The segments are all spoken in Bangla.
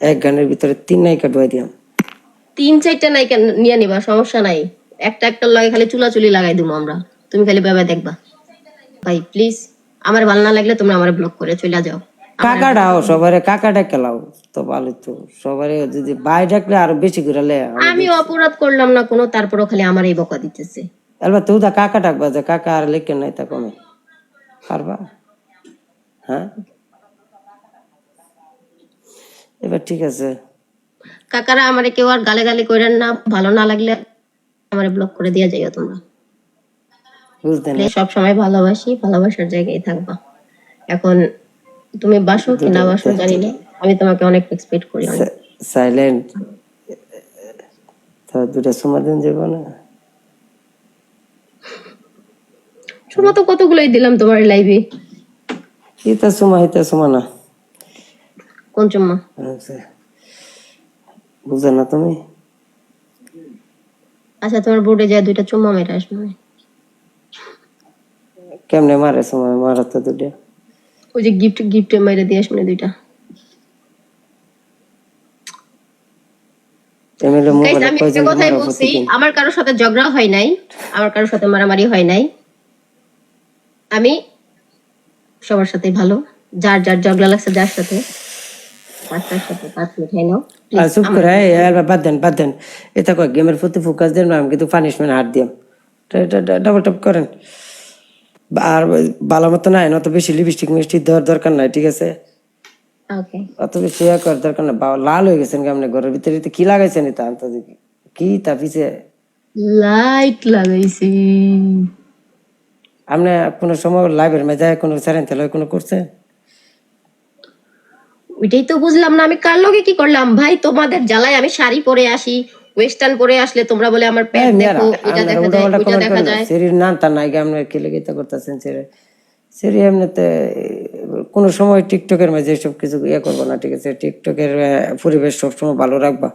এক গানের ভিতরে 3 নায়িকা ঢুকাই দিলাম। 3-4টা নায়িকা নিয়ে নিবা, সমস্যা নাই। একটা একটা লগে খালি চুলাচুলি লাগাই দিবো আমরা, তুমি খালি ভেবে দেখবা। ভাই প্লিজ, আমার ভালো না লাগলে তুমি আমার ব্লক করে চলে যাও। কাকাটাও সবারে কাকাটা খেলাও তো ভালো, তো সবারে যদি বাই ডাকলে আরো বেশি করে লে। আমি অপরাধ করলাম না কোনো, তারপরও খালি আমার এই বকা দিতেছে। এবার তুই দা কাকা ডাকবা যে কাকা আর লিখে নাই তা কমে পারবা? হ্যাঁ এবার ঠিক আছে। কাকারা আমারে কেউ আর গালে গালি করেন না, ভালো না লাগলে আমারে ব্লক করে দিয়ে যাইও তোমরা। বুঝতে না সব সময় ভালোবাসি, ভালোবাসার জায়গায় থাকবা। এখন তুমি বাসো কি না বাসো জানি না, আমি তোমাকে অনেক এক্সপেক্ট করি। সাইলেন্ট তো দুটা সমাধান যাব না। সুমা তো কতগুলোই দিলাম তোমার লাইভে। হিতা সুমা না। কোন চুম্মা? বুঝো না তুমি? আচ্ছা তোমার বোর্ডে যায় 2টা চুম্মা মেরে আসবে। কেমনে মারে সময় মারা তো দুটা? ওই যে গিফটে মেরে দিয়ে আসবে 2টা। আমি একটা কথাই বলছি, আমার কারোর সাথে ঝগড়া হয় নাই, আমার কারোর সাথে মারামারি হয় নাই। আমি সবার সাথে ভালো, যার যার ঝগড়া লাগছে যার সাথে তার সাথে 5 মিনিট খাই নাও। চুপ করে বাদ দেন। এটা কয় গেমের প্রতি ফোকাস দেন, আমি কিন্তু পানিশমেন্ট হাত দিয়াম। ডাবল টপ করেন আর ভালো মতো নাই, অত বেশি লিপস্টিক মিষ্টি দেওয়ার দরকার নাই, ঠিক আছে? অত বেশি করার দরকার নাই। লাল হয়ে গেছেন কেমন? ঘরের ভিতরে কি লাগাইছেন? এটা আনতে কি তা পিছে লাইট লাগাইছি। আপনি কোনো সময় লাইভের মেজায় কোনো চ্যালেঞ্জ কোনো করছে? ওইটাই তো বুঝলাম না, আমি কার লগে কি করলাম ভাই? তোমাদের জ্বালায় আমি শাড়ি পরে আসি, ওয়েস্টার্ন পরে আসলে তোমরা বলে আমার পেট দেখো, এটা দেখা যায়, ওইটা দেখা যায়। শরীর নান তা নাই আপনার কি লেগে তা করতেছেন? শরীর এমনিতে কোনো সময় টিকটকের মাঝে সব কিছু করবো না, ঠিক আছে? টিকটকের পরিবেশ সবসময় ভালো রাখবা,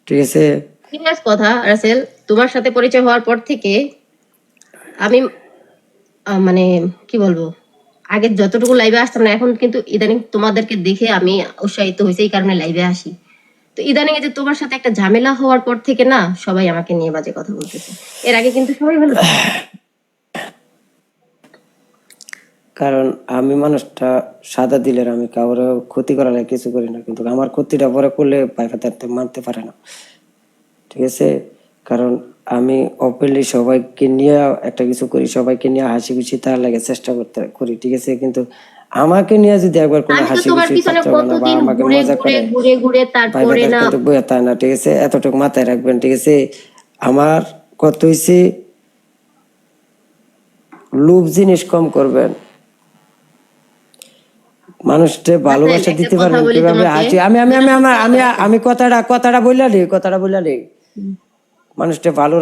ঠিক আছে? সিরিয়াস কথা রাসেল, তোমার সাথে পরিচয় হওয়ার পর থেকে আমি মানে কি বলবো, আগে যতটুকু লাইভে আসতাম না, এখন কিন্তু ইদানিং তোমাদেরকে দেখে আমি উৎসাহিত হয়েছি, এই কারণে লাইভে আসি। তো ইদানিং যে তোমার সাথে একটা ঝামেলা হওয়ার পর থেকে না, সবাই আমাকে নিয়ে বাজে কথা বলতেছে। এর আগে কিন্তু সবাই ভালো। কারণ আমি মানুষটা সাদা দিলের, আমি কাউরে ক্ষতি করার কিছু করি না, কিন্তু আমার ক্ষতিটা পরে করলে পাইফাতে মানতে পারে না, ঠিক আছে? কারণ আমি ওপেনলি সবাইকে নিয়ে একটা কিছু করি, সবাইকে নিয়ে হাসি খুশি তার লাগে চেষ্টা করি, ঠিক আছে? কিন্তু আমাকে নিয়ে যদি একবার কোনো হাসি খুশি বা আমাকে মজা করে কিন্তু বইয়া তাই না, ঠিক আছে? এতটুকু মাথায় রাখবেন, ঠিক আছে? আমার কত হয়েছে, লোভ জিনিস কম করবেন, মানুষকে ভালোবাসা দিতে পারবেন কিভাবে? আমি কথাটা বললা নেই। মানুষটা ভালো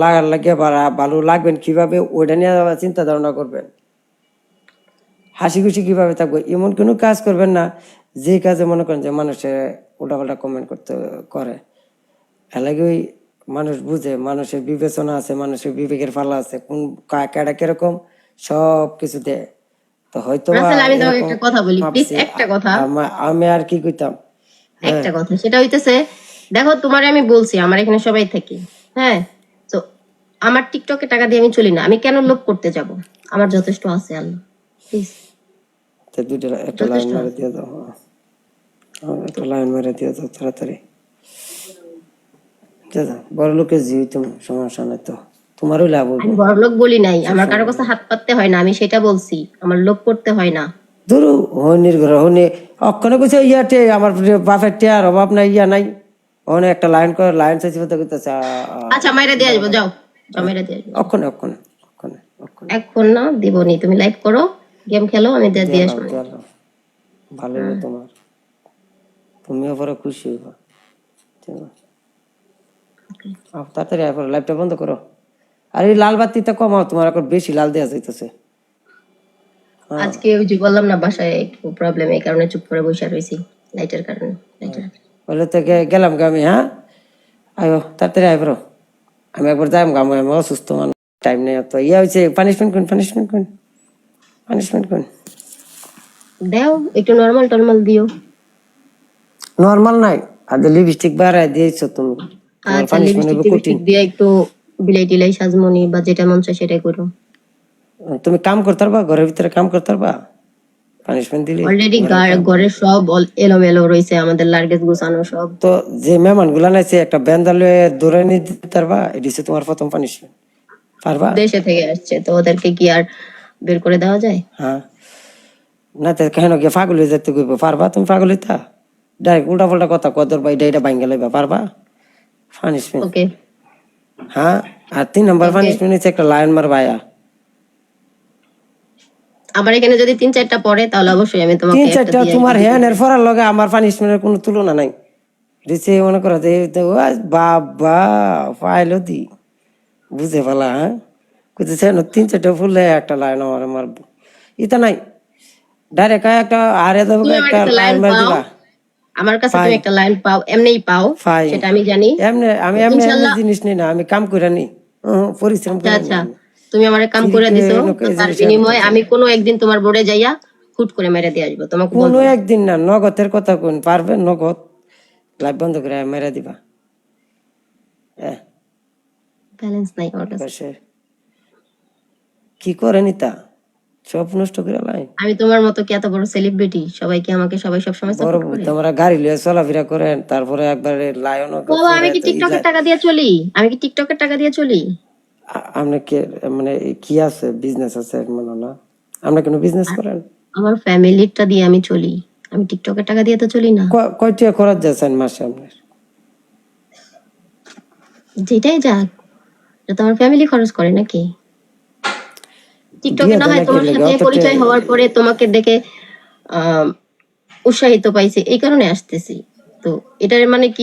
লাগার লাগে ভালো লাগবেন কিভাবে, ওইটা নিয়ে চিন্তা ধারণা করবেন। হাসি খুশি কিভাবে থাকবো, এমন কোনো কাজ করবেন না যে কাজে মনে করেন যে মানুষের উল্টাপাল্টা কমেন্ট করে। এলাকে ওই মানুষ বুঝে, মানুষের বিবেচনা আছে, মানুষের বিবেকের ফালা আছে, কোন কাটা কিরকম সব কিছু দেয়। তো হয়তো আমি আর কি কইতাম একটা কথা, সেটা হইতেছে, দেখো তোমার আমি বলছি আমার এখানে সবাই থাকি, হ্যাঁ? তো আমার টিকটকে টাকা দিয়ে আমি চলি না, আমি কেন লোভ করতে যাব? আমার যথেষ্ট আছে আল্লাহ, প্লিজ একটা লাইন মেরে দিয়ে দাও, একটা লাইন মেরে দিয়ে দাও তাড়াতাড়ি। বড় লোকের জীব, তুমি সমস্যা নাই তো, তোমারও লাভ হবে। আমি বড় লোক বলি নাই, আমার কারো কাছে হাত পাততে হয় না, আমি সেটা বলছি, আমার লোভ করতে হয় না। ধরো হনির ঘর হনি অক্ষণে কইছে ইয়াতে আমার বাপের টিয়ার অভাব নাই, ইয়া নাই, অনেক একটা লাইন চাইছি বলতে কইতেছে। আচ্ছা মাইরা দিয়ে আসবো, যাও মাইরা দিয়ে আসবো। অক্ষণে এখন না দিবনি, তুমি লাইভ করো, গেম খেলো, আমি দিয়ে আসবো। ভালো হবে তোমার, তুমিও পরে খুশি হইবা। তাড়াতাড়ি লাইভটা বন্ধ করো। আর এই লাল বাতিটা কমাও, তোমার এখন বেশি লাল দেওয়া যাইতেছে। আজকে ওই যে বললাম না, বাসায় একটু প্রবলেম, এই কারণে চুপ করে বসে রয়েছি লাইটের কারণে। বলে তো গেলাম আমি, হ্যাঁ আয়ো তাড়াতাড়ি আয় বড়, আমি একবার যাই, আমি অসুস্থ মানুষ, টাইম নেই তো। ইয়া হয়েছে পানিশমেন্ট কোন দাও একটু নরমাল টরমাল দিও। নরমাল নাই, আর লিপস্টিক বাড়ায় দিয়েছো তুমি, তোমার আচ্ছা পানিশমেন্ট লিপস্টিক হবে কঠিন। টিপস্টিক দিয়ে একটু বিলাই টিলাই সাজমনি বা যেটা মন চায় সেটাই করো। তুমি কাম করতে পারবা, ঘরের ভিতরে কাম করতে পারবা পানিশমেন্ট দিলে? অলরেডি ঘরের সব এলোমেলো রয়েছে, আমাদের লাগেজ গুছানো সব। তো যে মেহমান গুলা নাইছে একটা ব্যান্ডালে দৌড়াই নিয়ে দিতে পারবা? এটি হচ্ছে তোমার প্রথম পানিশমেন্ট। পারবা? দেশে থেকে আসছে তো ওদেরকে কি আর বের করে দেওয়া যায়? হ্যাঁ, না তো কেন গিয়ে পাগল হয়ে যেতে কইব? পারবা তুমি পাগল হইতা? ডাইরেক্ট উল্টা পাল্টা কথা কদর বা এটা ভাঙ্গা লইবা, পারবা? পানিশমেন্ট। ওকে হ্যাঁ, আর 3 নম্বর ওকে, পানিশমেন্ট হচ্ছে একটা লায়ন মার ভাইয়া। আমার এখানে যদি 3-4টা পড়ে তাহলে অবশ্যই আমি তোমাকে 3-4টা দিয়ে তোমার হ্যানের ফরার লগে আমার পানিশমেন্টের কোনো তুলনা নাই। দিছে মনে করো যে বাবা পাইলো দি বুঝে পালা। হ্যাঁ, কইতেছে 3-4টা ফুলে একটা লাইন আমার মারবো, ইতা নাই। ডাইরেক্ট একটা আরে দেবো, তুমি আমার একটা কাছে লাইন লাইন মার পাও, দিবা। আমার কাছে পাই, তুমি একটা লাইন পাও, এমনিই পাও, পাই। সেটা আমি জানি। আমি তো এমনি এমনি ইনশাল্লাহ, জিনিস নিই না, আমি কাম করে নি, পরিশ্রম আচ্ছা করে নি আচ্ছা, আমি। তুমি আমার কাম চিরি করে করে দিছো, এনকে তো এই তার জিনিস বিনিময়ে করতেছে। আমি কোনো একদিন তোমার বোর্ডে যাইয়া হুট করে মেরে দিয়ে আসবো, তোমাকে কোনো বলবো না। একদিন না, নগদের কথা কোন পারবে? নগদ লাইভ বন্ধ করে মেরে দিবা। ব্যালেন্স নাই আমার কাছে। পাশে কি করে নিতা, সব নষ্ট করে লাই। আমি তোমার মতো কি এত বড় সেলিব্রিটি সবাইকে আমাকে সবাই সবসময় বড় সাপোর্ট করে? তোমরা গাড়ি লিয়ে চলাফেরা করেন, তারপরে একবারে লায়ন বাবা আমি কি টিকটকের টাকা দিয়ে চলি? আমি কি টিকটকের টাকা দিয়ে চলি? আপনি কে, মানে কি আছে, বিজনেস আছে মনে না? আপনি কোনো বিজনেস করেন? আমার ফ্যামিলিটা দিয়ে আমি চলি, আমি টিকটকের টাকা দিয়ে তো চলি না। কয়টা খরচ যাচ্ছেন মাসে আপনার? যেটাই যাক, এটা তো আমার ফ্যামিলি খরচ করে নাকি? টিকটকে দিয়ে না দেন হয় নাকি তোমার লেগে সাথে অত পরিচয় হওয়ার পরে তোমাকে দেখে আহ উৎসাহিত পাইছি, এই কারণে আসতেছি। তো এটার মানে কি